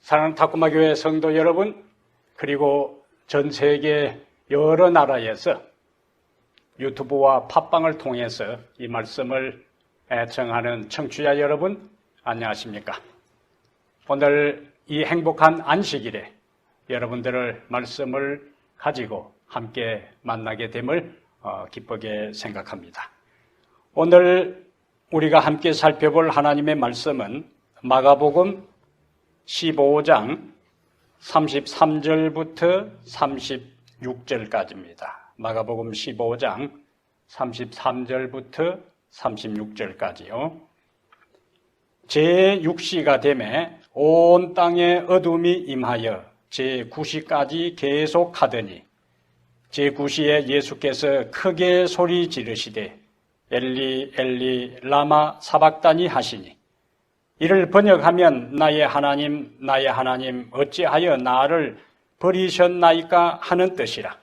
사랑하는 탁구마 교회 성도 여러분, 그리고 전 세계 여러 나라에서 유튜브와 팟빵을 통해서 이 말씀을 애청하는 청취자 여러분, 안녕하십니까? 오늘 이 행복한 안식일에 여러분들을 말씀을 가지고 함께 만나게 됨을 기쁘게 생각합니다. 오늘 우리가 함께 살펴볼 하나님의 말씀은 마가복음 15장 33절부터 36절까지입니다. 마가복음 15장 33절부터 36절까지요. 제6시가 되매 온 땅에 어둠이 임하여 제9시까지 계속하더니 제9시에 예수께서 크게 소리 지르시되 엘리 엘리 라마 사박다니 하시니 이를 번역하면 나의 하나님 어찌하여 나를 버리셨나이까 하는 뜻이라.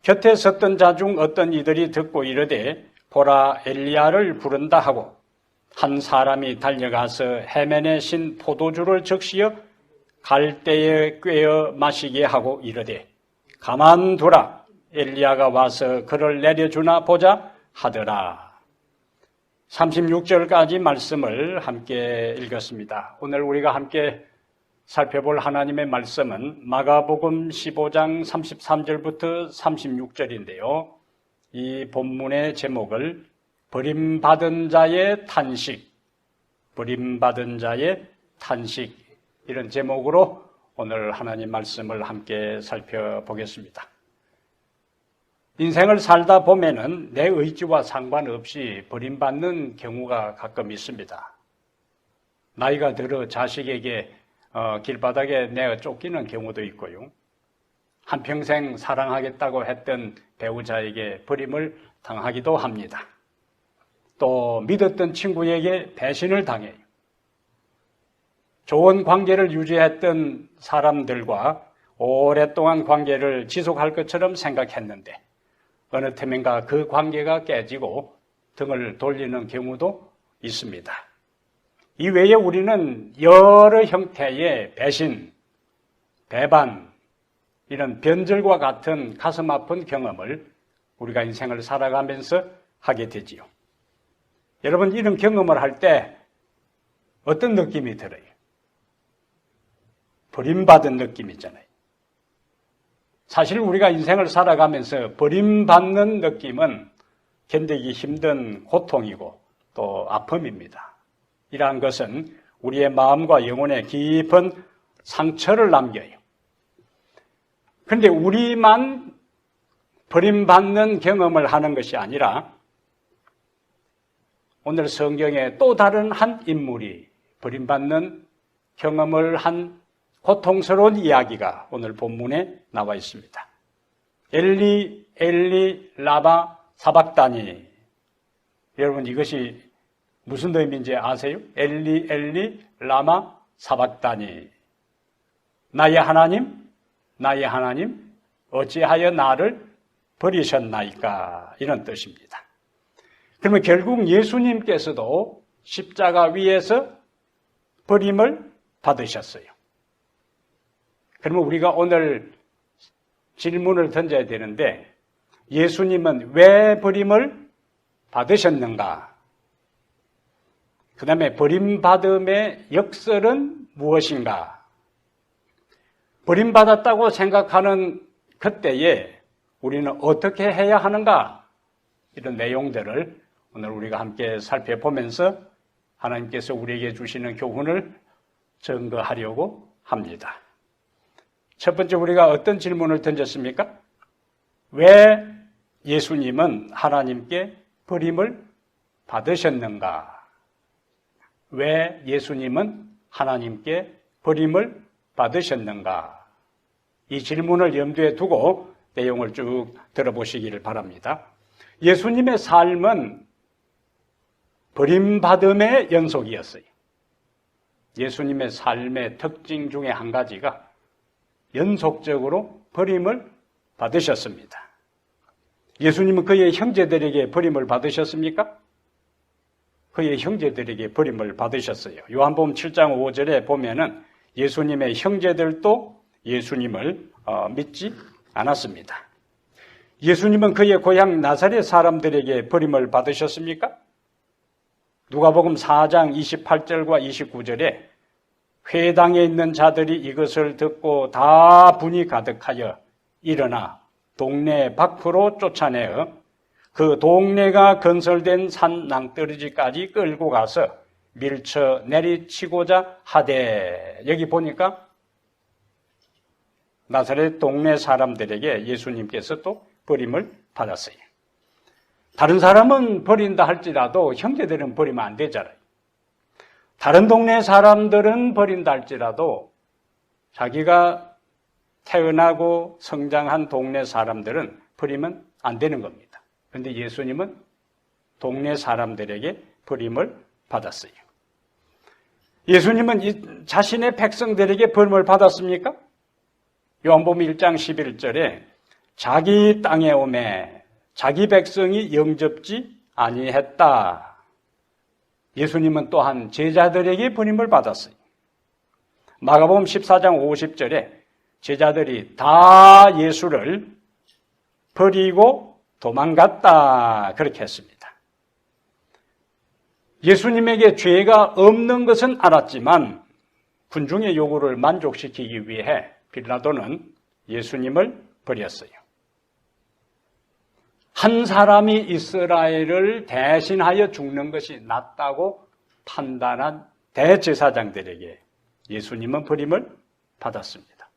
곁에 섰던 자 중 어떤 이들이 듣고 이르되 보라 엘리야를 부른다 하고 한 사람이 달려가서 해면에 신 포도주를 적시어 갈대에 꿰어 마시게 하고 이르되 가만두라 엘리야가 와서 그를 내려주나 보자 하더라. 36절까지 말씀을 함께 읽었습니다. 오늘 우리가 함께 살펴볼 하나님의 말씀은 마가복음 15장 33절부터 36절인데요. 이 본문의 제목을 버림받은 자의 탄식, 버림받은 자의 탄식, 이런 제목으로 오늘 하나님 말씀을 함께 살펴보겠습니다. 인생을 살다 보면은 내 의지와 상관없이 버림받는 경우가 가끔 있습니다. 나이가 들어 자식에게 길바닥에 내어 쫓기는 경우도 있고요. 한평생 사랑하겠다고 했던 배우자에게 버림을 당하기도 합니다. 또 믿었던 친구에게 배신을 당해요. 좋은 관계를 유지했던 사람들과 오랫동안 관계를 지속할 것처럼 생각했는데 어느 틈인가 그 관계가 깨지고 등을 돌리는 경우도 있습니다. 이 외에 우리는 여러 형태의 배신, 배반, 이런 변절과 같은 가슴 아픈 경험을 우리가 인생을 살아가면서 하게 되지요. 여러분, 이런 경험을 할 때 어떤 느낌이 들어요? 버림받은 느낌이잖아요. 사실 우리가 인생을 살아가면서 버림받는 느낌은 견디기 힘든 고통이고 또 아픔입니다. 이러한 것은 우리의 마음과 영혼에 깊은 상처를 남겨요. 그런데 우리만 버림받는 경험을 하는 것이 아니라 오늘 성경에 또 다른 한 인물이 버림받는 경험을 한 고통스러운 이야기가 오늘 본문에 나와 있습니다. 엘리 엘리 라마 사박다니. 여러분, 이것이 무슨 의미인지 아세요? 엘리 엘리 라마 사박다니. 나의 하나님 어찌하여 나를 버리셨나이까, 이런 뜻입니다. 그러면 결국 예수님께서도 십자가 위에서 버림을 받으셨어요. 그러면 우리가 오늘 질문을 던져야 되는데, 예수님은 왜 버림을 받으셨는가? 그 다음에 버림받음의 역설은 무엇인가? 버림받았다고 생각하는 그때에 우리는 어떻게 해야 하는가? 이런 내용들을 오늘 우리가 함께 살펴보면서 하나님께서 우리에게 주시는 교훈을 증거하려고 합니다. 첫 번째, 우리가 어떤 질문을 던졌습니까? 왜 예수님은 하나님께 버림을 받으셨는가? 왜 예수님은 하나님께 버림을 받으셨는가? 이 질문을 염두에 두고 내용을 쭉 들어보시기를 바랍니다. 예수님의 삶은 버림받음의 연속이었어요. 예수님의 삶의 특징 중에 한 가지가 연속적으로 버림을 받으셨습니다. 예수님은 그의 형제들에게 버림을 받으셨습니까? 그의 형제들에게 버림을 받으셨어요. 요한복음 7장 5절에 보면은 예수님의 형제들도 예수님을 믿지 않았습니다. 예수님은 그의 고향 나사렛 사람들에게 버림을 받으셨습니까? 누가복음 4장 28절과 29절에 회당에 있는 자들이 이것을 듣고 다 분이 가득하여 일어나 동네 밖으로 쫓아내어 그 동네가 건설된 산 낭떠러지까지 끌고 가서 밀쳐 내리치고자 하되, 여기 보니까 나사렛 동네 사람들에게 예수님께서 또 버림을 받았어요. 다른 사람은 버린다 할지라도 형제들은 버리면 안 되잖아요. 다른 동네 사람들은 버린다 할지라도 자기가 태어나고 성장한 동네 사람들은 버리면 안 되는 겁니다. 그런데 예수님은 동네 사람들에게 버림을 받았어요. 예수님은 자신의 백성들에게 버림을 받았습니까? 요한복음 1장 11절에 자기 땅에 오매 자기 백성이 영접지 아니했다. 예수님은 또한 제자들에게 버림을 받았어요. 마가복음 14장 50절에 제자들이 다 예수를 버리고 도망갔다. 그렇게 했습니다. 예수님에게 죄가 없는 것은 알았지만 군중의 요구를 만족시키기 위해 빌라도는 예수님을 버렸어요. 한 사람이 이스라엘을 대신하여 죽는 것이 낫다고 판단한 대제사장들에게 예수님은 버림을 받았습니다.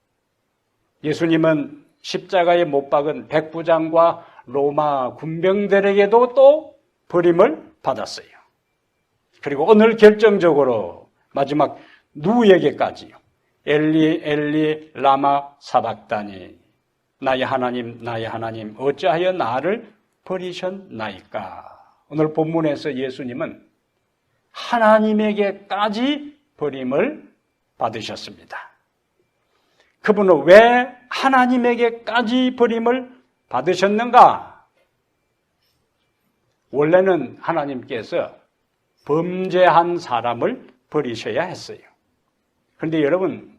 예수님은 십자가에 못 박은 백부장과 로마 군병들에게도 또 버림을 받았어요. 그리고 오늘 결정적으로 마지막 누구에게까지요? 엘리 엘리 라마 사박다니, 나의 하나님 어찌하여 나를 버리셨나이까. 오늘 본문에서 예수님은 하나님에게까지 버림을 받으셨습니다. 그분은 왜 하나님에게까지 버림을 받으셨는가? 원래는 하나님께서 범죄한 사람을 버리셔야 했어요. 그런데 여러분,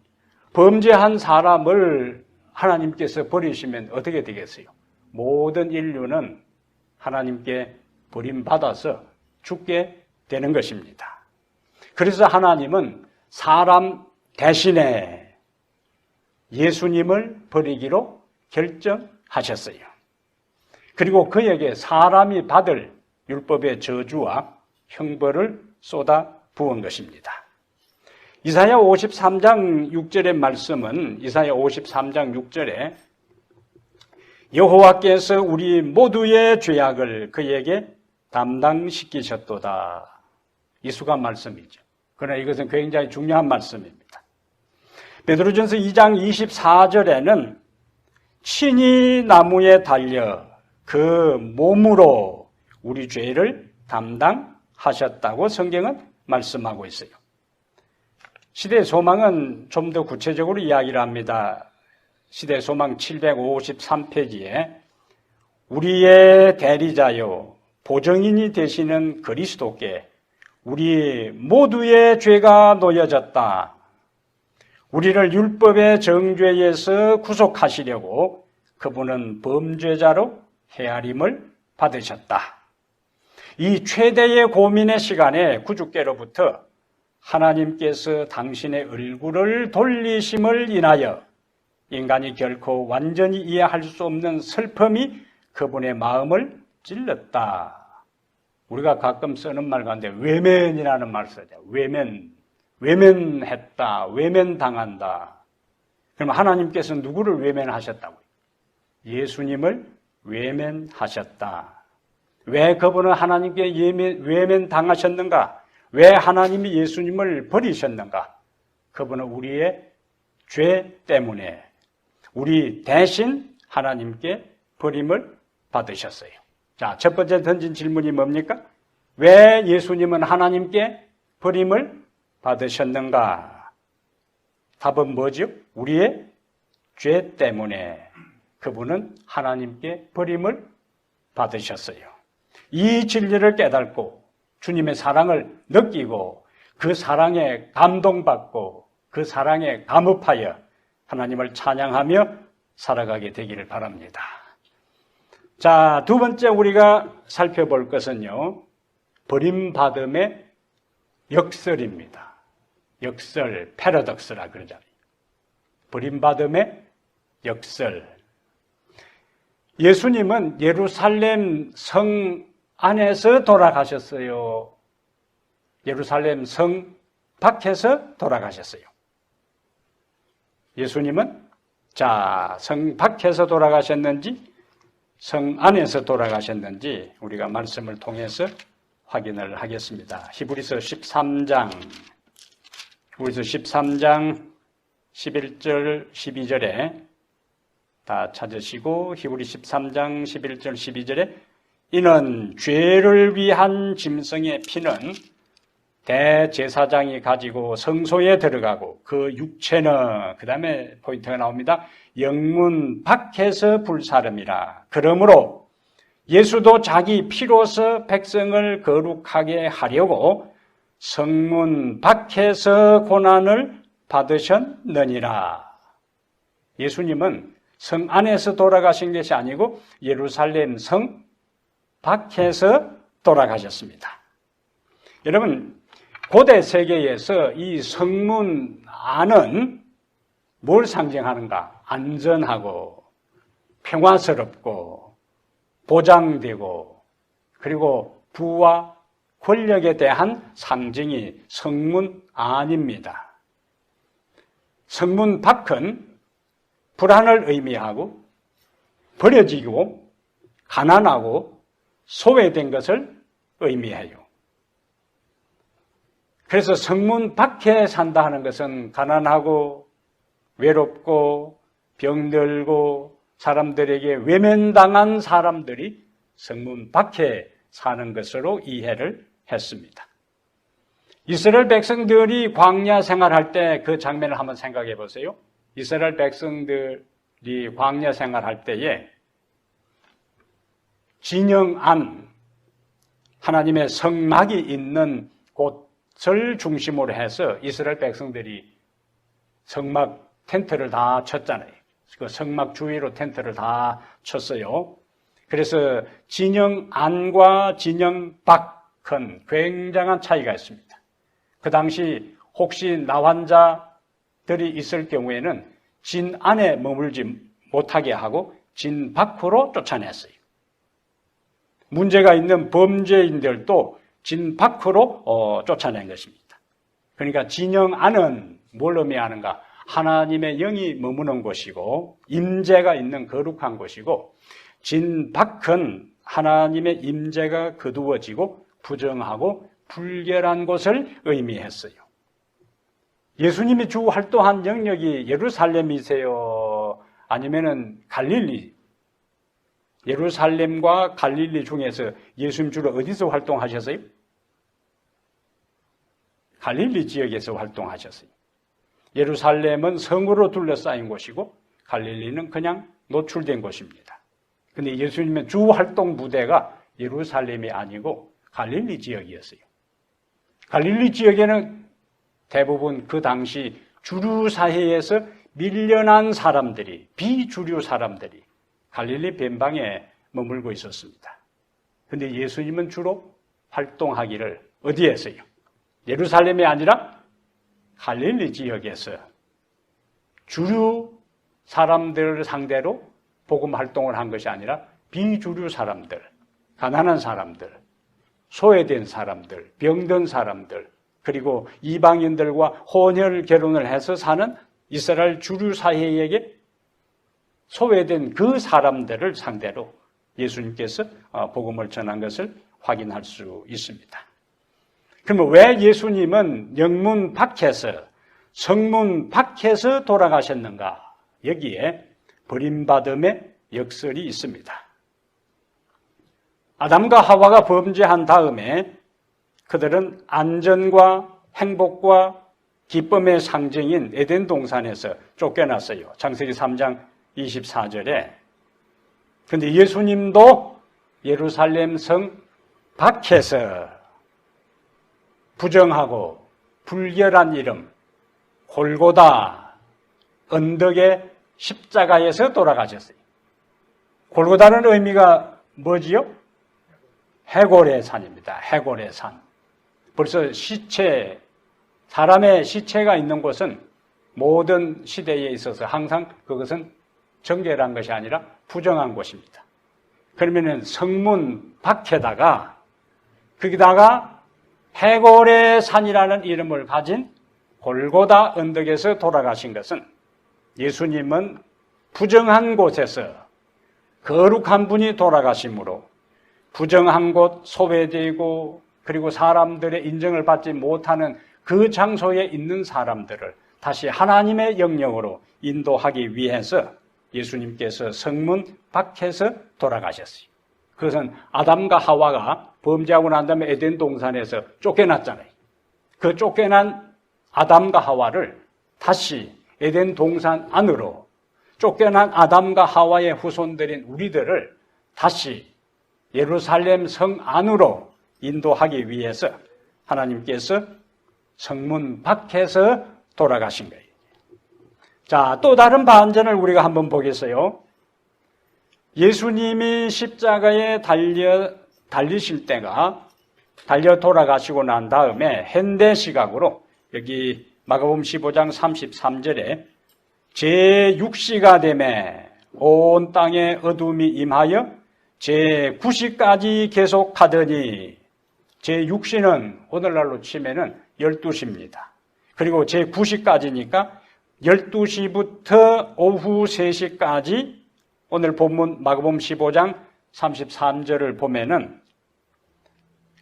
범죄한 사람을 하나님께서 버리시면 어떻게 되겠어요? 모든 인류는 하나님께 버림받아서 죽게 되는 것입니다. 그래서 하나님은 사람 대신에 예수님을 버리기로 결정하셨어요. 그리고 그에게 사람이 받을 율법의 저주와 형벌을 쏟아 부은 것입니다. 이사야 53장 6절의 말씀은 이사야 53장 6절에 여호와께서 우리 모두의 죄악을 그에게 담당시키셨도다. 이수가 말씀이죠. 그러나 이것은 굉장히 중요한 말씀입니다. 베드로전서 2장 24절에는 친히 나무에 달려 그 몸으로 우리 죄를 담당하셨다고 성경은 말씀하고 있어요. 시대의 소망은 좀 더 구체적으로 이야기를 합니다. 시대의 소망 753페이지에 우리의 대리자요 보증인이 되시는 그리스도께 우리 모두의 죄가 놓여졌다. 우리를 율법의 정죄에서 구속하시려고 그분은 범죄자로 헤아림을 받으셨다. 이 최대의 고민의 시간에 구주께로부터 하나님께서 당신의 얼굴을 돌리심을 인하여 인간이 결코 완전히 이해할 수 없는 슬픔이 그분의 마음을 찔렀다. 우리가 가끔 쓰는 말 가운데 외면이라는 말 써요. 외면했다. 외면당한다. 그럼 하나님께서 누구를 외면하셨다고요? 예수님을 외면하셨다. 왜 그분은 하나님께 외면당하셨는가? 왜 하나님이 예수님을 버리셨는가? 그분은 우리의 죄 때문에 우리 대신 하나님께 버림을 받으셨어요. 자, 첫 번째 던진 질문이 뭡니까? 왜 예수님은 하나님께 버림을 받으셨는가? 답은 뭐죠? 우리의 죄 때문에 그분은 하나님께 버림을 받으셨어요. 이 진리를 깨닫고 주님의 사랑을 느끼고 그 사랑에 감동받고 그 사랑에 감업하여 하나님을 찬양하며 살아가게 되기를 바랍니다. 자, 두 번째 우리가 살펴볼 것은요, 버림받음의 역설입니다. 역설, 패러독스라 그러잖아요. 버림받음의 역설. 예수님은 예루살렘 성 안에서 돌아가셨어요. 예루살렘 성 밖에서 돌아가셨어요. 예수님은 성 밖에서 돌아가셨는지 성 안에서 돌아가셨는지 우리가 말씀을 통해서 확인을 하겠습니다. 히브리서 13장 11절 12절에 다 찾으시고, 히브리 13장 11절 12절에 이는 죄를 위한 짐승의 피는 대제사장이 가지고 성소에 들어가고 그 육체는, 그 다음에 포인트가 나옵니다. 영문 밖에서 불사름이라. 그러므로 예수도 자기 피로서 백성을 거룩하게 하려고 성문 밖에서 고난을 받으셨느니라. 예수님은 성 안에서 돌아가신 것이 아니고 예루살렘 성 밖에서 돌아가셨습니다. 여러분, 고대 세계에서 이 성문 안은 뭘 상징하는가? 안전하고 평화스럽고 보장되고, 그리고 부와 권력에 대한 상징이 성문 안입니다. 성문 밖은 불안을 의미하고 버려지고 가난하고 소외된 것을 의미해요. 그래서 성문 밖에 산다 하는 것은 가난하고 외롭고 병들고 사람들에게 외면당한 사람들이 성문 밖에 사는 것으로 이해를 했습니다. 이스라엘 백성들이 광야 생활할 때 그 장면을 한번 생각해 보세요. 이스라엘 백성들이 광야 생활할 때에 진영 안, 하나님의 성막이 있는 곳을 중심으로 해서 이스라엘 백성들이 성막 텐트를 다 쳤잖아요. 그 성막 주위로 텐트를 다 쳤어요. 그래서 진영 안과 진영 밖은 굉장한 차이가 있습니다. 그 당시 혹시 나환자들이 있을 경우에는 진 안에 머물지 못하게 하고 진 밖으로 쫓아냈어요. 문제가 있는 범죄인들도 진 밖으로 쫓아낸 것입니다. 그러니까 진영 안은 뭘 의미하는가? 하나님의 영이 머무는 곳이고 임재가 있는 거룩한 곳이고, 진 밖은 하나님의 임재가 거두어지고 부정하고 불결한 곳을 의미했어요. 예수님이 주 활동한 영역이 예루살렘이세요? 아니면은 갈릴리? 예루살렘과 갈릴리 중에서 예수님 주로 어디서 활동하셨어요? 갈릴리 지역에서 활동하셨어요. 예루살렘은 성으로 둘러싸인 곳이고 갈릴리는 그냥 노출된 곳입니다. 근데 예수님의 주 활동 무대가 예루살렘이 아니고 갈릴리 지역이었어요. 갈릴리 지역에는 대부분 그 당시 주류 사회에서 밀려난 사람들이, 비주류 사람들이 갈릴리 변방에 머물고 있었습니다. 근데 예수님은 주로 활동하기를 어디에서요? 예루살렘이 아니라 갈릴리 지역에서 주류 사람들을 상대로 복음 활동을 한 것이 아니라 비주류 사람들, 가난한 사람들, 소외된 사람들, 병든 사람들, 그리고 이방인들과 혼혈 결혼을 해서 사는 이스라엘 주류 사회에게 소외된 그 사람들을 상대로 예수님께서 복음을 전한 것을 확인할 수 있습니다. 그러면 왜 예수님은 영문 밖에서, 성문 밖에서 돌아가셨는가? 여기에 버림받음의 역설이 있습니다. 아담과 하와가 범죄한 다음에 그들은 안전과 행복과 기쁨의 상징인 에덴 동산에서 쫓겨났어요. 창세기 3장 24절에. 그런데 예수님도 예루살렘 성 밖에서 부정하고 불결한 이름, 골고다 언덕의 십자가에서 돌아가셨어요. 골고다는 의미가 뭐지요? 해골의 산입니다. 해골의 산. 벌써 시체, 사람의 시체가 있는 곳은 모든 시대에 있어서 항상 그것은 정결한 것이 아니라 부정한 곳입니다. 그러면은 성문 밖에다가 거기다가 해골의 산이라는 이름을 가진 골고다 언덕에서 돌아가신 것은 예수님은 부정한 곳에서 거룩한 분이 돌아가심으로 부정한 곳, 소외되고 그리고 사람들의 인정을 받지 못하는 그 장소에 있는 사람들을 다시 하나님의 영역으로 인도하기 위해서 예수님께서 성문 밖에서 돌아가셨어요. 그것은 아담과 하와가 범죄하고 난 다음에 에덴 동산에서 쫓겨났잖아요. 그 쫓겨난 아담과 하와를 다시 에덴 동산 안으로, 쫓겨난 아담과 하와의 후손들인 우리들을 다시 예루살렘 성 안으로 인도하기 위해서 하나님께서 성문 밖에서 돌아가신 거예요. 자, 또 다른 반전을 우리가 한번 보겠어요. 예수님이 십자가에 달리실 때가 달려 돌아가시고 난 다음에 현대 시각으로 여기 마가복음 15장 33절에 제6시가 되매 온 땅에 어둠이 임하여 제9시까지 계속하더니 제6시는 오늘날로 치면은 12시입니다. 그리고 제9시까지니까 12시부터 오후 3시까지 오늘 본문 마가복음 15장 33절을 보면은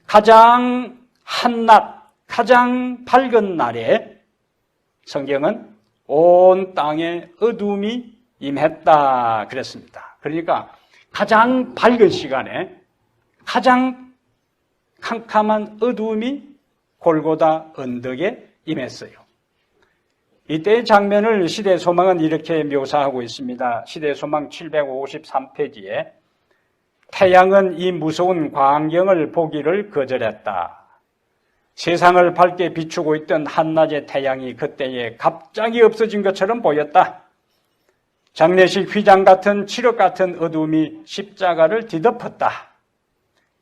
가장 한낮, 가장 밝은 날에 성경은 온 땅에 어둠이 임했다 그랬습니다. 그러니까 가장 밝은 시간에 가장 캄캄한 어둠이 골고다 언덕에 임했어요. 이때의 장면을 시대소망은 이렇게 묘사하고 있습니다. 시대소망 753페이지에 태양은 이 무서운 광경을 보기를 거절했다. 세상을 밝게 비추고 있던 한낮의 태양이 그때에 갑자기 없어진 것처럼 보였다. 장례식 휘장 같은 칠흑 같은 어둠이 십자가를 뒤덮었다.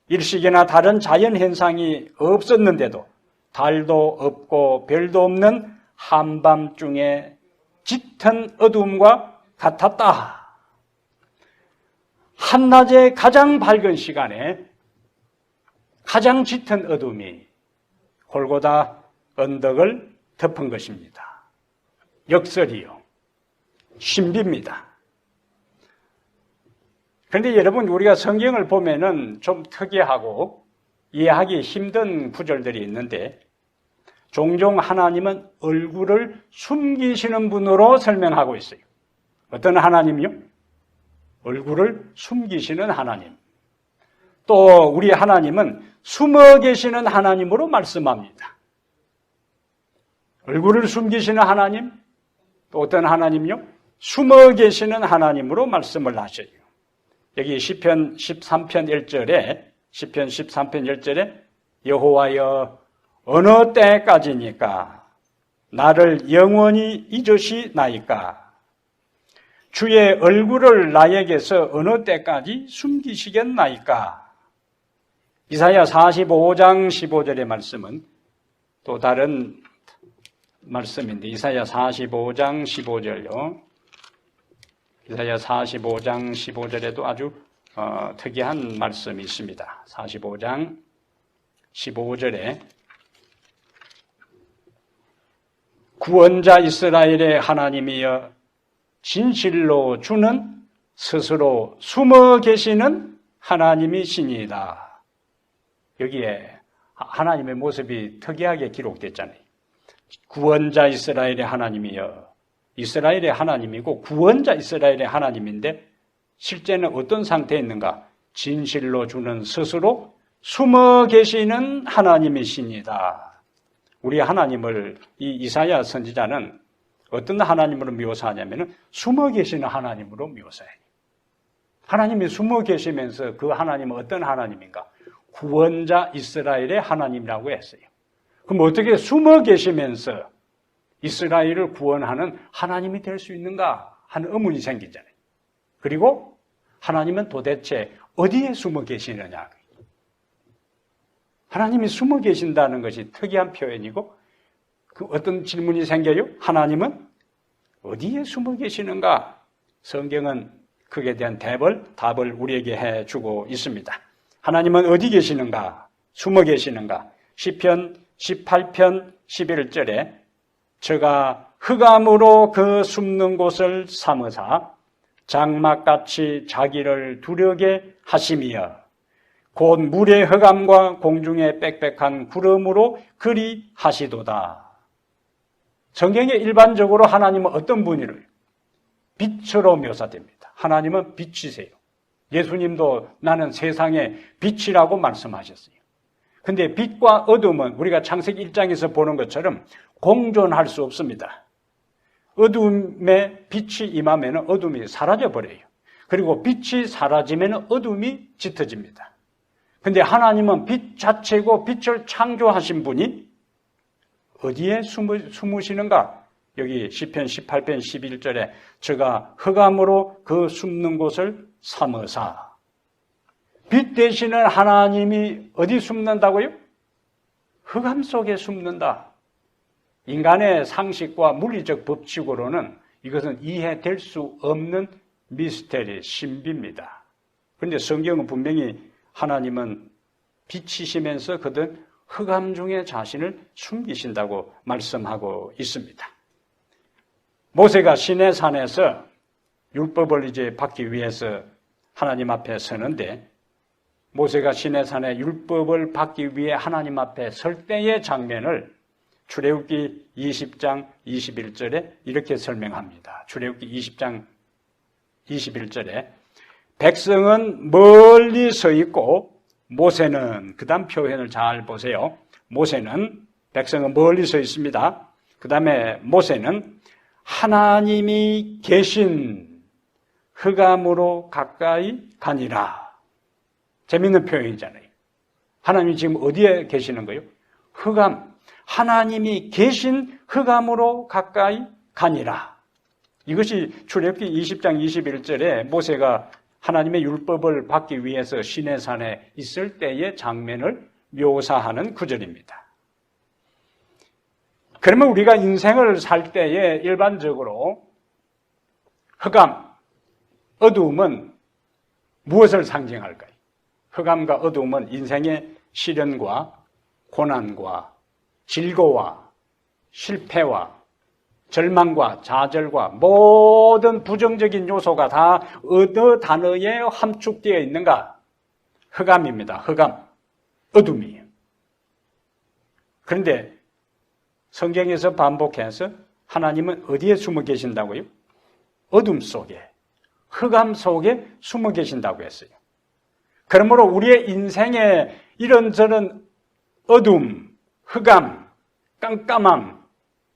일식이나 다른 자연현상이 없었는데도 달도 없고 별도 없는 한밤중에 짙은 어둠과 같았다. 한낮의 가장 밝은 시간에 가장 짙은 어둠이 골고다 언덕을 덮은 것입니다. 역설이요. 신비입니다. 그런데 여러분, 우리가 성경을 보면은 좀 특이하고 이해하기 힘든 구절들이 있는데 종종 하나님은 얼굴을 숨기시는 분으로 설명하고 있어요. 어떤 하나님이요? 얼굴을 숨기시는 하나님. 또 우리 하나님은 숨어 계시는 하나님으로 말씀합니다. 얼굴을 숨기시는 하나님, 또 어떤 하나님이요? 숨어 계시는 하나님으로 말씀을 하셔요. 여기 시편 13편 1절에 여호와여 어느 때까지니까 나를 영원히 잊으시나이까 주의 얼굴을 나에게서 어느 때까지 숨기시겠나이까. 이사야 45장 15절의 말씀은 또 다른 말씀인데 이사야 45장 15절요. 이사야 45장 15절에도 아주 특이한 말씀이 있습니다. 45장 15절에 구원자 이스라엘의 하나님이여 진실로 주는 스스로 숨어 계시는 하나님이시니이다. 여기에 하나님의 모습이 특이하게 기록됐잖아요. 구원자 이스라엘의 하나님이여. 이스라엘의 하나님이고 구원자 이스라엘의 하나님인데 실제는 어떤 상태에 있는가? 진실로 주는 스스로 숨어 계시는 하나님이시니다. 우리 하나님을 이 이사야 선지자는 어떤 하나님으로 묘사하냐면 숨어 계시는 하나님으로 묘사해요. 하나님이 숨어 계시면서 그 하나님은 어떤 하나님인가? 구원자 이스라엘의 하나님이라고 했어요. 그럼 어떻게 숨어 계시면서 이스라엘을 구원하는 하나님이 될 수 있는가 하는 의문이 생기잖아요. 그리고 하나님은 도대체 어디에 숨어 계시느냐. 하나님이 숨어 계신다는 것이 특이한 표현이고 그 어떤 질문이 생겨요? 하나님은 어디에 숨어 계시는가? 성경은 그에 대한 답을 우리에게 해주고 있습니다. 하나님은 어디 계시는가? 숨어 계시는가? 시편 18편 11절에 저가 흑암으로 그 숨는 곳을 삼으사 장막같이 자기를 두려게 하심이여 곧 물의 흑암과 공중의 빽빽한 구름으로 그리 하시도다. 성경에 일반적으로 하나님은 어떤 분이를 빛으로 묘사됩니다. 하나님은 빛이세요. 예수님도 나는 세상의 빛이라고 말씀하셨어요. 근데 빛과 어둠은 우리가 창세기 1장에서 보는 것처럼 공존할 수 없습니다. 어둠에 빛이 임하면 어둠이 사라져버려요. 그리고 빛이 사라지면 어둠이 짙어집니다. 근데 하나님은 빛 자체고 빛을 창조하신 분이 어디에 숨으시는가? 여기 시편 18편 11절에 저가 흑암으로 그 숨는 곳을 삼으사. 빛 되시는 하나님이 어디 숨는다고요? 흑암 속에 숨는다. 인간의 상식과 물리적 법칙으로는 이것은 이해될 수 없는 미스테리, 신비입니다. 그런데 성경은 분명히 하나님은 빛이시면서 그들 흑암 중에 자신을 숨기신다고 말씀하고 있습니다. 모세가 시내산에서 율법을 이제 받기 위해서 하나님 앞에 서는데 모세가 시내산에 율법을 받기 위해 하나님 앞에 설 때의 장면을 출애굽기 20장 21절에 이렇게 설명합니다. 출애굽기 20장 21절에 백성은 멀리 서 있고 모세는 그 다음 표현을 잘 보세요. 모세는 백성은 멀리 서 있습니다. 그 다음에 모세는 하나님이 계신 흑암으로 가까이 가니라. 재밌는 표현이잖아요. 하나님이 지금 어디에 계시는 거예요? 흑암. 하나님이 계신 흑암으로 가까이 가니라. 이것이 출애굽기 20장 21절에 모세가 하나님의 율법을 받기 위해서 시내산에 있을 때의 장면을 묘사하는 구절입니다. 그러면 우리가 인생을 살 때에 일반적으로 흑암, 어두움은 무엇을 상징할까요? 흑암과 어두움은 인생의 시련과 고난과 질고와 실패와 절망과 좌절과 모든 부정적인 요소가 다 어느 단어에 함축되어 있는가? 흑암입니다. 흑암, 어둠이에요. 그런데 성경에서 반복해서 하나님은 어디에 숨어 계신다고요? 어둠 속에, 흑암 속에 숨어 계신다고 했어요. 그러므로 우리의 인생에 이런저런 어둠, 흑암, 깜깜함,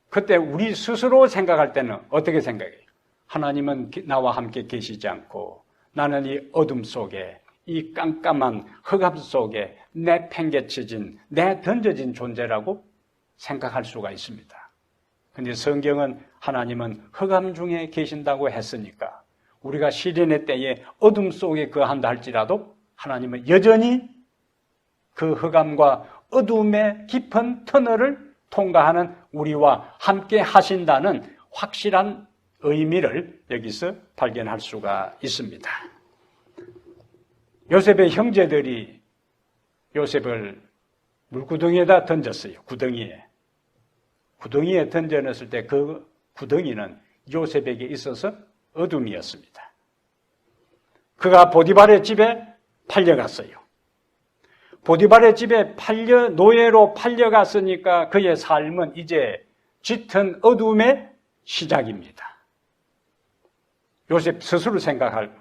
그때 우리 스스로 생각할 때는 어떻게 생각해요? 하나님은 나와 함께 계시지 않고 나는 이 어둠 속에, 이 깜깜한 흑암 속에 내팽개쳐진, 내던져진 존재라고 생각할 수가 있습니다. 그런데 성경은 하나님은 흑암 중에 계신다고 했으니까 우리가 시련의 때에 어둠 속에 거한다 할지라도 하나님은 여전히 그 흑암과 어둠의 깊은 터널을 통과하는 우리와 함께 하신다는 확실한 의미를 여기서 발견할 수가 있습니다. 요셉의 형제들이 요셉을 물구덩이에다 던졌어요. 구덩이에 던져놨을 때 그 구덩이는 요셉에게 있어서 어둠이었습니다. 그가 보디발의 집에 팔려갔어요. 보디발의 집에 노예로 팔려갔으니까 그의 삶은 이제 짙은 어둠의 시작입니다. 요셉 스스로 생각할,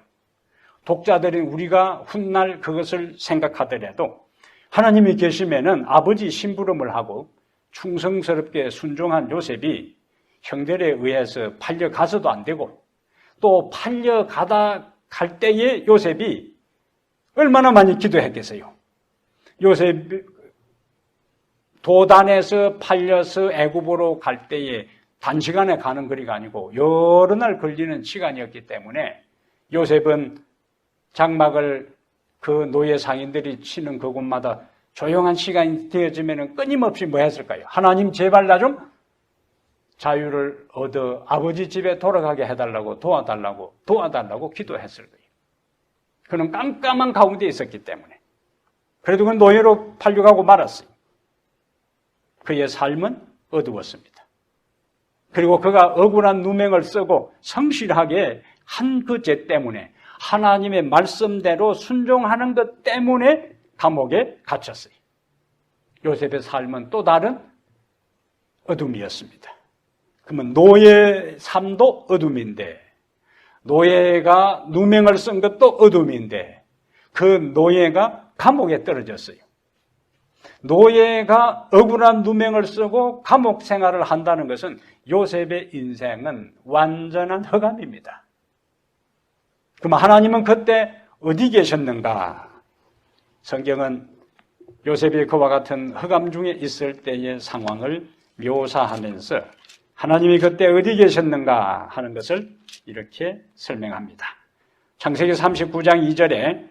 독자들인 우리가 훗날 그것을 생각하더라도 하나님이 계시면은 아버지 심부름을 하고 충성스럽게 순종한 요셉이 형들에 의해서 팔려가서도 안 되고 또 갈 때에 요셉이 얼마나 많이 기도했겠어요. 요셉 도단에서 팔려서 애굽으로 갈 때에 단시간에 가는 거리가 아니고 여러 날 걸리는 시간이었기 때문에 요셉은 장막을 그 노예 상인들이 치는 그곳마다 조용한 시간이 되어지면 끊임없이 뭐 했을까요? 하나님 제발 나 좀 자유를 얻어 아버지 집에 돌아가게 해달라고 도와달라고 기도했을 거예요. 그는 깜깜한 가운데 있었기 때문에. 그래도 그 노예로 팔려가고 말았어요. 그의 삶은 어두웠습니다. 그리고 그가 억울한 누명을 쓰고 성실하게 한 그 죄 때문에 하나님의 말씀대로 순종하는 것 때문에 감옥에 갇혔어요. 요셉의 삶은 또 다른 어둠이었습니다. 그러면 노예 삶도 어둠인데, 노예가 누명을 쓴 것도 어둠인데, 그 노예가 감옥에 떨어졌어요. 노예가 억울한 누명을 쓰고 감옥 생활을 한다는 것은 요셉의 인생은 완전한 흑암입니다. 그럼 하나님은 그때 어디 계셨는가? 성경은 요셉이 그와 같은 흑암 중에 있을 때의 상황을 묘사하면서 하나님이 그때 어디 계셨는가 하는 것을 이렇게 설명합니다. 창세기 39장 2절에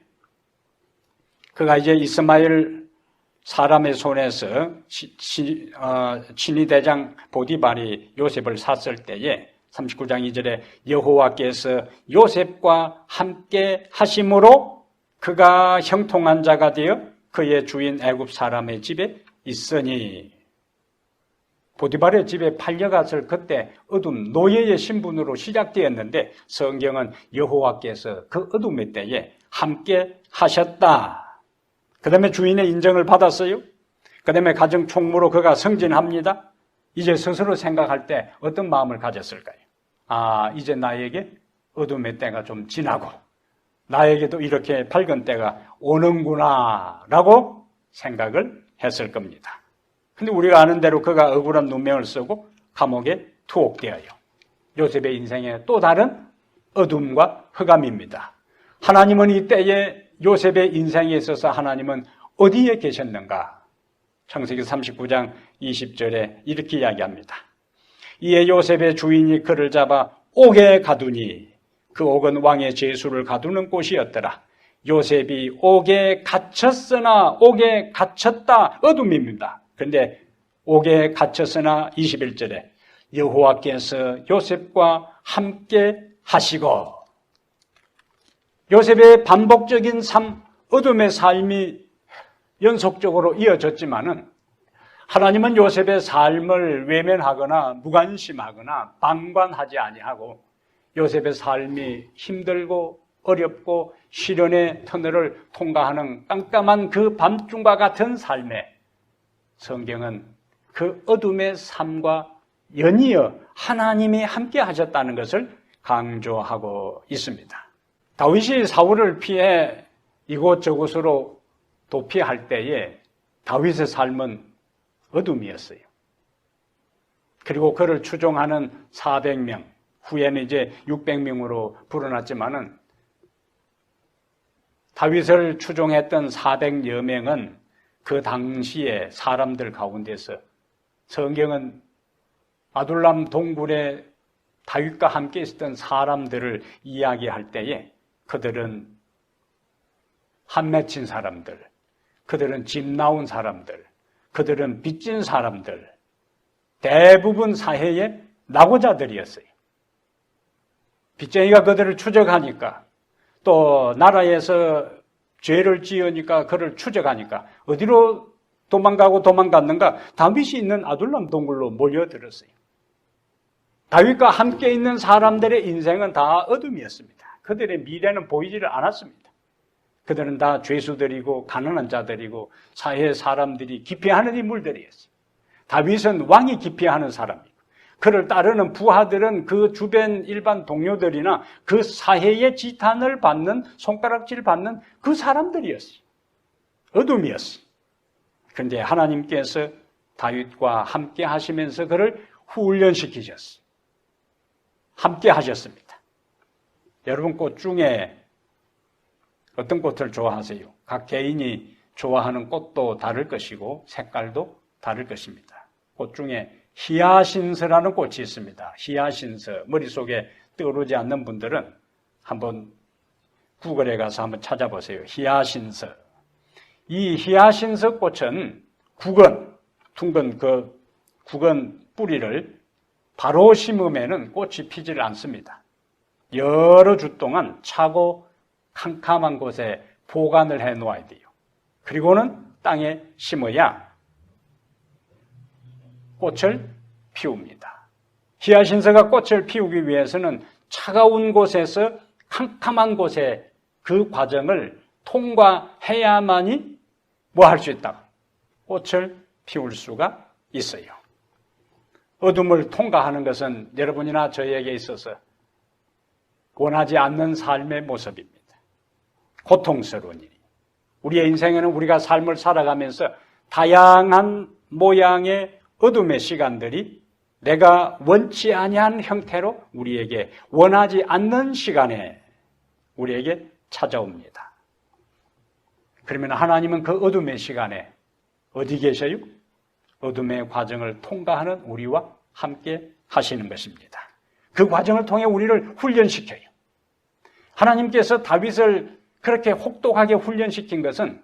그가 이제 이스마엘 사람의 손에서 친위대장 보디발이 요셉을 샀을 때에 39장 2절에 여호와께서 요셉과 함께 하심으로 그가 형통한 자가 되어 그의 주인 애굽 사람의 집에 있으니, 보디발의 집에 팔려갔을 그때 어둠 노예의 신분으로 시작되었는데 성경은 여호와께서 그 어둠의 때에 함께 하셨다. 그 다음에 주인의 인정을 받았어요. 그 다음에 가정 총무로 그가 승진합니다. 이제 스스로 생각할 때 어떤 마음을 가졌을까요? 아, 이제 나에게 어둠의 때가 좀 지나고 나에게도 이렇게 밝은 때가 오는구나 라고 생각을 했을 겁니다. 근데 우리가 아는 대로 그가 억울한 누명을 쓰고 감옥에 투옥되어요. 요셉의 인생의 또 다른 어둠과 흑암입니다. 하나님은 이때에 요셉의 인생에 있어서 하나님은 어디에 계셨는가? 창세기 39장 20절에 이렇게 이야기합니다. 이에 요셉의 주인이 그를 잡아 옥에 가두니, 그 옥은 왕의 제수를 가두는 곳이었더라. 요셉이 옥에 갇혔으나 옥에 갇혔다. 어둠입니다. 그런데 옥에 갇혔으나 21절에 여호와께서 요셉과 함께 하시고, 요셉의 반복적인 삶, 어둠의 삶이 연속적으로 이어졌지만은 하나님은 요셉의 삶을 외면하거나 무관심하거나 방관하지 아니하고 요셉의 삶이 힘들고 어렵고 시련의 터널을 통과하는 깜깜한 그 밤중과 같은 삶에 성경은 그 어둠의 삶과 연이어 하나님이 함께 하셨다는 것을 강조하고 있습니다. 다윗이 사울을 피해 이곳저곳으로 도피할 때에 다윗의 삶은 어둠이었어요. 그리고 그를 추종하는 400명, 후에는 이제 600명으로 불어났지만은 다윗을 추종했던 400여 명은 그 당시에 사람들 가운데서 성경은 아둘람 동굴에 다윗과 함께 있었던 사람들을 이야기할 때에 그들은 한 맺힌 사람들, 그들은 집 나온 사람들, 그들은 빚진 사람들, 대부분 사회의 낙오자들이었어요. 빚쟁이가 그들을 추적하니까, 또 나라에서 죄를 지으니까 그를 추적하니까 어디로 도망갔는가? 다윗이 있는 아둘람 동굴로 몰려들었어요. 다윗과 함께 있는 사람들의 인생은 다 어둠이었습니다. 그들의 미래는 보이지를 않았습니다. 그들은 다 죄수들이고 가난한 자들이고 사회의 사람들이 기피하는 인물들이었어요. 다윗은 왕이 기피하는 사람이고, 그를 따르는 부하들은 그 주변 일반 동료들이나 그 사회의 지탄을 받는, 손가락질 받는 그 사람들이었어요. 어둠이었어요. 그런데 하나님께서 다윗과 함께 하시면서 그를 훈련시키셨어요. 함께 하셨습니다. 여러분 꽃 중에 어떤 꽃을 좋아하세요? 각 개인이 좋아하는 꽃도 다를 것이고 색깔도 다를 것입니다. 꽃 중에 히아신스라는 꽃이 있습니다. 히아신스, 머릿속에 떠오르지 않는 분들은 한번 구글에 가서 한번 찾아보세요. 히아신스. 이 히아신스 꽃은 둥근 국은 뿌리를 바로 심으면은 꽃이 피질 않습니다. 여러 주 동안 차고 캄캄한 곳에 보관을 해 놓아야 돼요. 그리고는 땅에 심어야 꽃을 피웁니다. 히아신스가 꽃을 피우기 위해서는 차가운 곳에서 캄캄한 곳에 그 과정을 통과해야만이 뭐 할 수 있다? 꽃을 피울 수가 있어요. 어둠을 통과하는 것은 여러분이나 저에게 있어서 원하지 않는 삶의 모습입니다. 고통스러운 일이. 우리의 인생에는 우리가 삶을 살아가면서 다양한 모양의 어둠의 시간들이 내가 원치 아니한 형태로 우리에게 원하지 않는 시간에 우리에게 찾아옵니다. 그러면 하나님은 그 어둠의 시간에 어디 계셔요? 어둠의 과정을 통과하는 우리와 함께 하시는 것입니다. 그 과정을 통해 우리를 훈련시켜요. 하나님께서 다윗을 그렇게 혹독하게 훈련시킨 것은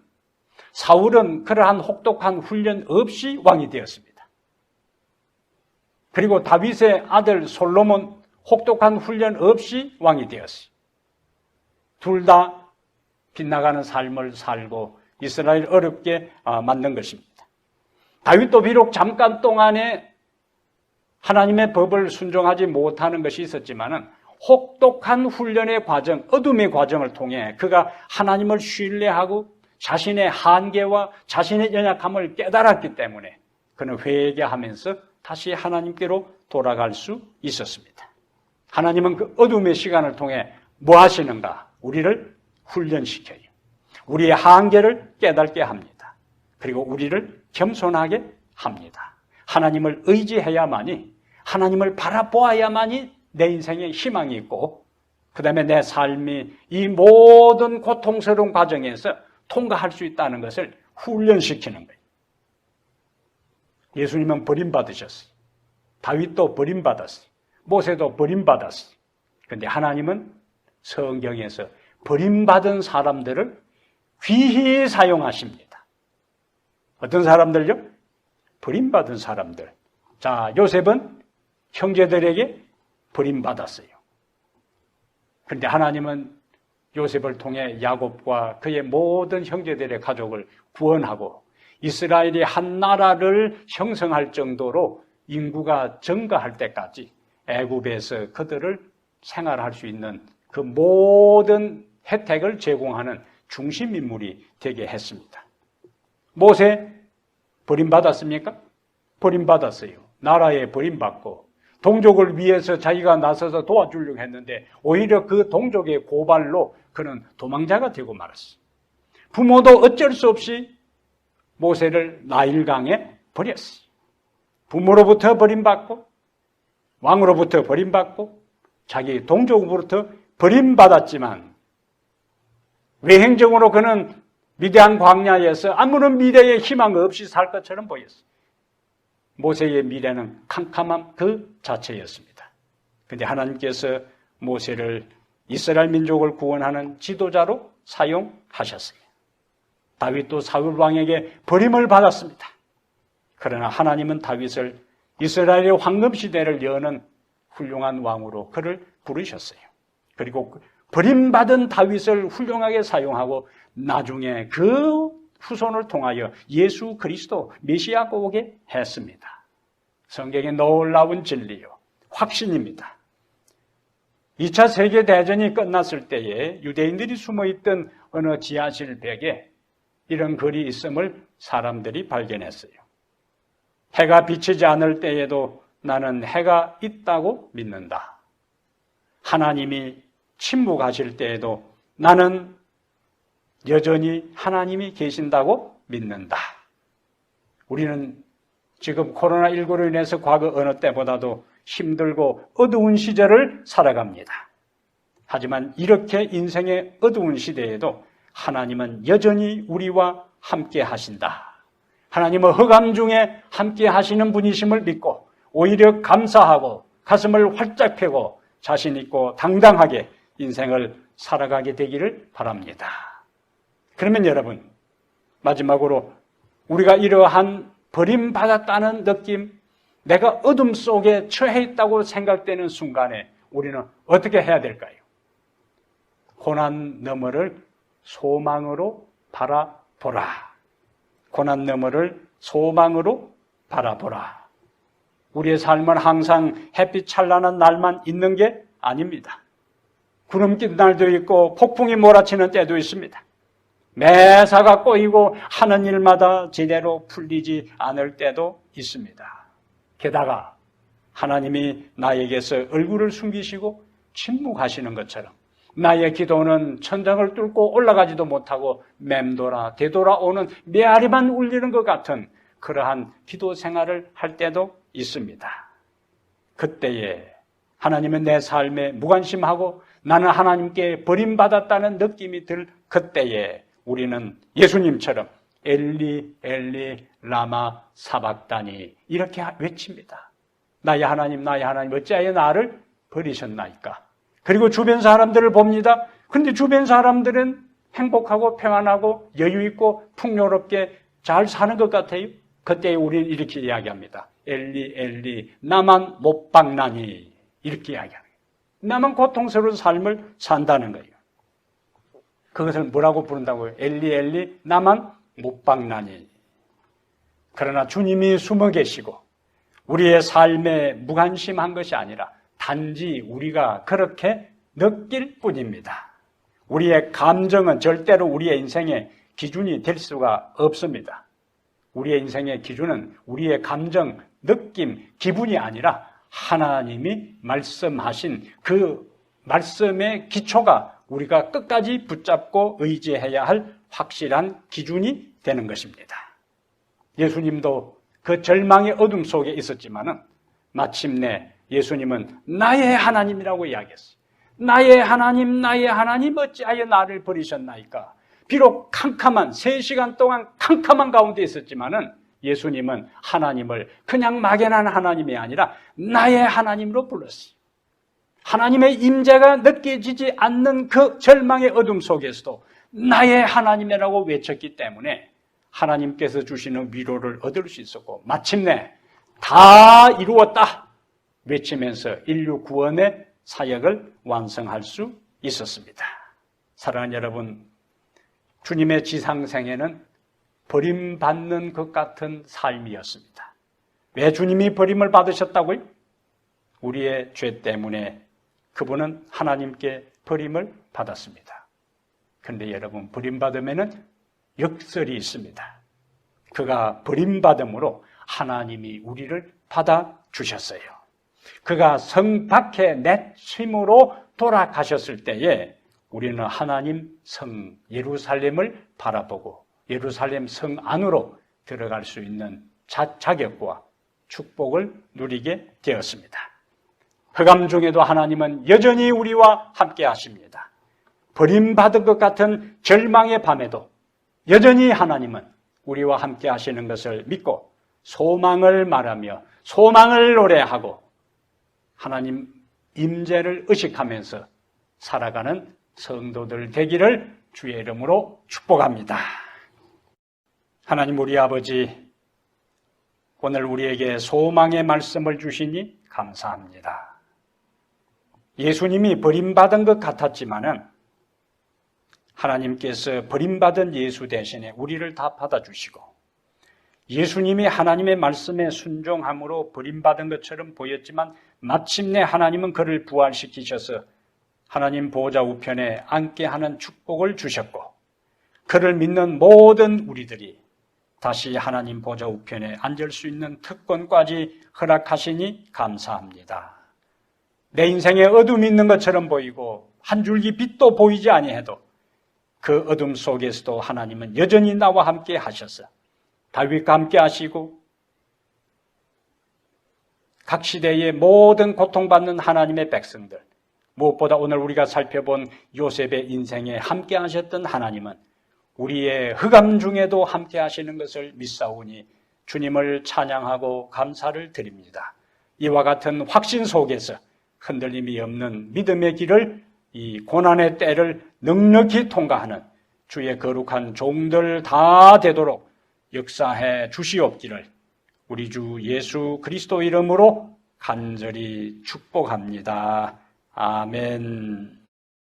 사울은 그러한 혹독한 훈련 없이 왕이 되었습니다. 그리고 다윗의 아들 솔로몬 혹독한 훈련 없이 왕이 되었어요. 둘 다 빗나가는 삶을 살고 이스라엘 어렵게 만든 것입니다. 다윗도 비록 잠깐 동안에 하나님의 법을 순종하지 못하는 것이 있었지만은 혹독한 훈련의 과정, 어둠의 과정을 통해 그가 하나님을 신뢰하고 자신의 한계와 자신의 연약함을 깨달았기 때문에 그는 회개하면서 다시 하나님께로 돌아갈 수 있었습니다. 하나님은 그 어둠의 시간을 통해 뭐 하시는가? 우리를 훈련시켜요. 우리의 한계를 깨닫게 합니다. 그리고 우리를 겸손하게 합니다. 하나님을 의지해야만이, 하나님을 바라보아야만이 내 인생에 희망이 있고 그 다음에 내 삶이 이 모든 고통스러운 과정에서 통과할 수 있다는 것을 훈련시키는 거예요. 예수님은 버림받으셨어요. 다윗도 버림받았어요. 모세도 버림받았어요. 그런데 하나님은 성경에서 버림받은 사람들을 귀히 사용하십니다. 어떤 사람들요? 버림받은 사람들. 자, 요셉은 형제들에게 버림받았어요. 그런데 하나님은 요셉을 통해 야곱과 그의 모든 형제들의 가족을 구원하고 이스라엘이 한 나라를 형성할 정도로 인구가 증가할 때까지 애굽에서 그들을 생활할 수 있는 그 모든 혜택을 제공하는 중심 인물이 되게 했습니다. 모세 버림받았습니까? 버림받았어요. 나라에 버림받고 동족을 위해서 자기가 나서서 도와주려고 했는데 오히려 그 동족의 고발로 그는 도망자가 되고 말았어요. 부모도 어쩔 수 없이 모세를 나일강에 버렸어요. 부모로부터 버림받고 왕으로부터 버림받고 자기 동족으로부터 버림받았지만 외행적으로 그는 미대한 광야에서 아무런 미래의 희망 없이 살 것처럼 보였어요. 모세의 미래는 캄캄함 그 자체였습니다. 그런데 하나님께서 모세를 이스라엘 민족을 구원하는 지도자로 사용하셨어요. 다윗도 사울 왕에게 버림을 받았습니다. 그러나 하나님은 다윗을 이스라엘의 황금시대를 여는 훌륭한 왕으로 그를 부르셨어요. 그리고 버림받은 다윗을 훌륭하게 사용하고 나중에 그 후손을 통하여 예수 그리스도 메시아가 오게 했습니다. 성경의 놀라운 진리요, 확신입니다. 2차 세계대전이 끝났을 때에 유대인들이 숨어있던 어느 지하실 벽에 이런 글이 있음을 사람들이 발견했어요. 해가 비치지 않을 때에도 나는 해가 있다고 믿는다. 하나님이 침묵하실 때에도 나는 여전히 하나님이 계신다고 믿는다. 우리는 지금 코로나19로 인해서 과거 어느 때보다도 힘들고 어두운 시절을 살아갑니다. 하지만 이렇게 인생의 어두운 시대에도 하나님은 여전히 우리와 함께 하신다. 하나님은 흑암 중에 함께 하시는 분이심을 믿고 오히려 감사하고 가슴을 활짝 펴고 자신 있고 당당하게 인생을 살아가게 되기를 바랍니다. 그러면 여러분, 마지막으로 우리가 이러한 버림받았다는 느낌, 내가 어둠 속에 처해 있다고 생각되는 순간에 우리는 어떻게 해야 될까요? 고난 너머를 소망으로 바라보라. 고난 너머를 소망으로 바라보라. 우리의 삶은 항상 햇빛 찬란한 날만 있는 게 아닙니다. 구름 낀 날도 있고 폭풍이 몰아치는 때도 있습니다. 매사가 꼬이고 하는 일마다 제대로 풀리지 않을 때도 있습니다. 게다가 하나님이 나에게서 얼굴을 숨기시고 침묵하시는 것처럼 나의 기도는 천장을 뚫고 올라가지도 못하고 맴돌아 되돌아오는 메아리만 울리는 것 같은 그러한 기도 생활을 할 때도 있습니다. 그때에 하나님은 내 삶에 무관심하고 나는 하나님께 버림받았다는 느낌이 들 그때에 우리는 예수님처럼 엘리 엘리 라마 사박다니 이렇게 외칩니다. 나의 하나님 어찌하여 나를 버리셨나이까. 그리고 주변 사람들을 봅니다. 그런데 주변 사람들은 행복하고 평안하고 여유있고 풍요롭게 잘 사는 것 같아요. 그때 우리는 이렇게 이야기합니다. 엘리 엘리 나만 못 박나니 이렇게 이야기합니다. 나만 고통스러운 삶을 산다는 거예요. 그것을 뭐라고 부른다고요? 엘리 엘리 나만 못 박나니. 그러나 주님이 숨어 계시고 우리의 삶에 무관심한 것이 아니라 단지 우리가 그렇게 느낄 뿐입니다. 우리의 감정은 절대로 우리의 인생의 기준이 될 수가 없습니다. 우리의 인생의 기준은 우리의 감정, 느낌, 기분이 아니라 하나님이 말씀하신 그 말씀의 기초가 우리가 끝까지 붙잡고 의지해야 할 확실한 기준이 되는 것입니다. 예수님도 그 절망의 어둠 속에 있었지만은 마침내 예수님은 나의 하나님이라고 이야기했어요. 나의 하나님 어찌하여 나를 버리셨나이까. 비록 캄캄한 3시간 동안 캄캄한 가운데 있었지만은 예수님은 하나님을 그냥 막연한 하나님이 아니라 나의 하나님으로 불렀어요. 하나님의 임재가 느껴지지 않는 그 절망의 어둠 속에서도 나의 하나님이라고 외쳤기 때문에 하나님께서 주시는 위로를 얻을 수 있었고 마침내 다 이루었다 외치면서 인류 구원의 사역을 완성할 수 있었습니다. 사랑하는 여러분, 주님의 지상생애는 버림받는 것 같은 삶이었습니다. 왜 주님이 버림을 받으셨다고요? 우리의 죄 때문에 그분은 하나님께 버림을 받았습니다. 그런데 여러분, 버림받으면은 역설이 있습니다. 그가 버림받음으로 하나님이 우리를 받아주셨어요. 그가 성 밖에 내심으로 돌아가셨을 때에 우리는 하나님 성 예루살렘을 바라보고 예루살렘 성 안으로 들어갈 수 있는 자격과 축복을 누리게 되었습니다. 흑암 중에도 하나님은 여전히 우리와 함께 하십니다. 버림받은 것 같은 절망의 밤에도 여전히 하나님은 우리와 함께 하시는 것을 믿고 소망을 말하며 소망을 노래하고 하나님 임재를 의식하면서 살아가는 성도들 되기를 주의 이름으로 축복합니다. 하나님 우리 아버지, 오늘 우리에게 소망의 말씀을 주시니 감사합니다. 예수님이 버림받은 것 같았지만은 하나님께서 버림받은 예수 대신에 우리를 다 받아주시고 예수님이 하나님의 말씀에 순종함으로 버림받은 것처럼 보였지만 마침내 하나님은 그를 부활시키셔서 하나님 보좌 우편에 앉게 하는 축복을 주셨고 그를 믿는 모든 우리들이 다시 하나님 보좌 우편에 앉을 수 있는 특권까지 허락하시니 감사합니다. 내 인생에 어둠이 있는 것처럼 보이고 한 줄기 빛도 보이지 아니해도 그 어둠 속에서도 하나님은 여전히 나와 함께 하셔서 다윗과 함께 하시고 각 시대의 모든 고통받는 하나님의 백성들, 무엇보다 오늘 우리가 살펴본 요셉의 인생에 함께 하셨던 하나님은 우리의 흑암 중에도 함께 하시는 것을 믿사오니 주님을 찬양하고 감사를 드립니다. 이와 같은 확신 속에서 흔들림이 없는 믿음의 길을, 이 고난의 때를 넉넉히 통과하는 주의 거룩한 종들 다 되도록 역사해 주시옵기를 우리 주 예수 그리스도 이름으로 간절히 축복합니다. 아멘.